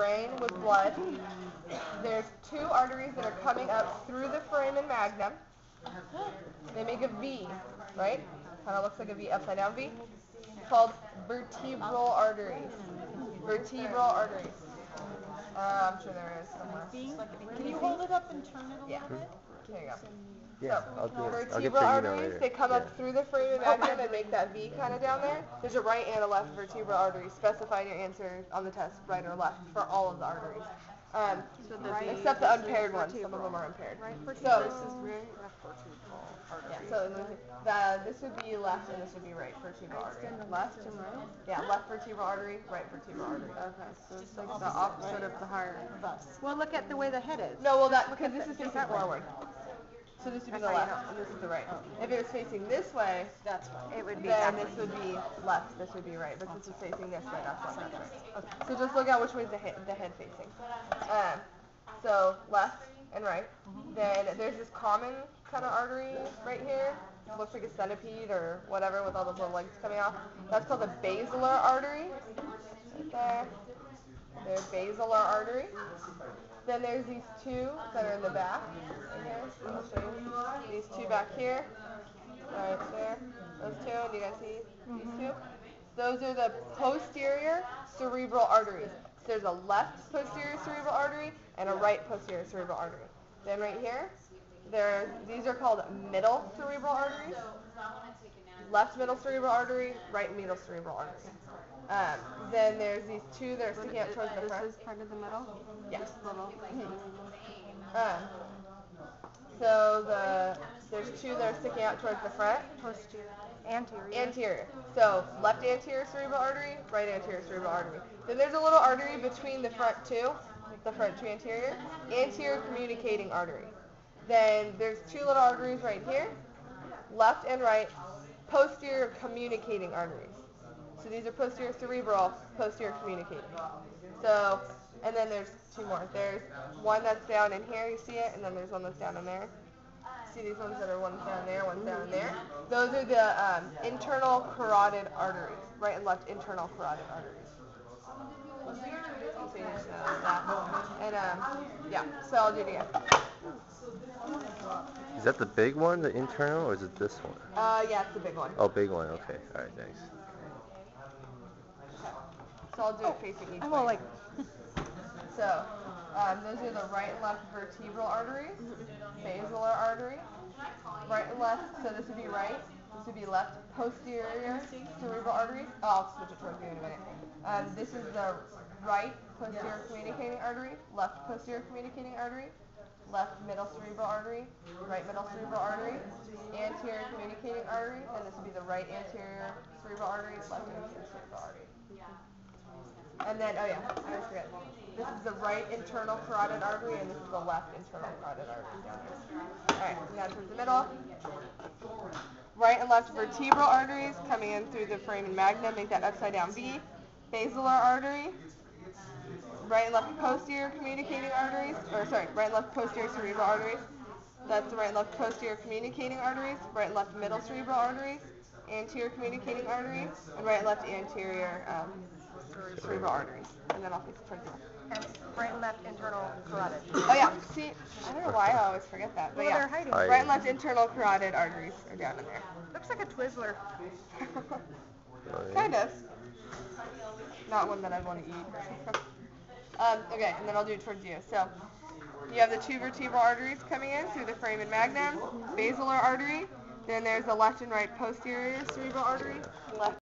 brain with blood. There's two arteries that are coming up through the foramen magnum. They make a V, right? Kind of looks like a V, upside down V. Called vertebral arteries. Vertebral arteries. I'm sure there is somewhere. Can you hold it up and turn it a little bit? There you go. Yeah, So, I'll do it. vertebral arteries, they come up through the foramen magnum and make that V kind of down there. There's a right and a left vertebral artery. Specify your answer on the test, right or left, for all of the arteries. Except the unpaired ones. Some of them are impaired. So this is right, left vertebral artery. Yeah, so this would be left and this would be right vertebral artery. Left and right? Yeah, left vertebral artery, right vertebral artery. Okay, so it's like the opposite of the higher bus. Well, look at the way the head is. No, well, because this is facing forward. So this would be the left, and this is the right. If it was facing this way, that's right. It would be then this would be left, this would be right. But since it's facing this way, that's left, that's right. Okay. So just look at which way is the head facing. So left and right. Then there's this common kind of artery right here. It looks like a centipede or whatever with all those little legs coming off. That's called the basilar artery. Right there. There's basilar artery. Then there's these two that are in the back. Right here. I'll show you. These two back here. Right there. Those two. And you guys see these two? Those are the posterior cerebral arteries. So there's a left posterior cerebral artery and a right posterior cerebral artery. Then right here, these are called middle cerebral arteries. Left middle cerebral artery, right middle cerebral artery. Then there's these two that are sticking out towards the front. This is part of the middle? Yes. Little. So there's two that are sticking out towards the front. Posterior. Anterior. Anterior. So left anterior cerebral artery, right anterior cerebral artery. Then there's a little artery between the front two, the front two anterior communicating artery. Then there's two little arteries right here, left and right, posterior communicating arteries. So these are posterior cerebral, posterior communicating. So, and then there's two more. There's one that's down in here, you see it, and then there's one that's down in there. See these ones that are one's down there, one's down in there? Those are the internal carotid arteries, right and left internal carotid arteries. And yeah, so I'll do it again. Is that the big one, the internal, or is it this one? Yeah, it's the big one. Oh, big one. Okay. All right. Thanks. So I'll do it facing each way. So those are the right and left vertebral arteries, basilar artery, right and left. So this would be right. This would be left posterior cerebral arteries. Oh, I'll switch it towards you in a minute. This is the right posterior communicating artery, left posterior communicating artery, left middle cerebral artery, right middle cerebral artery, anterior communicating artery, and this would be the right anterior cerebral artery, left anterior cerebral artery. And then, oh yeah, I always forget. This is the right internal carotid artery, and this is the left internal carotid artery down here. Alright, now towards the middle. Right and left vertebral arteries coming in through the foramen magnum, make that upside down V. Basilar artery. Right and left posterior communicating arteries, right and left posterior cerebral arteries. That's the right and left posterior communicating arteries, right and left middle cerebral arteries, anterior communicating arteries, and right and left anterior cerebral arteries. And then I'll face it towards the left. Right and left internal carotid. Oh yeah, see, I don't know why I always forget that, but Well, yeah. they're hiding. Right and left internal carotid arteries are down in there. Looks like a Twizzler. Kind of. Not one that I'd want to eat. Okay, and then I'll do it towards you. So you have the two vertebral arteries coming in through the foramen magnum, basilar artery. Then there's the left and right posterior cerebral artery, left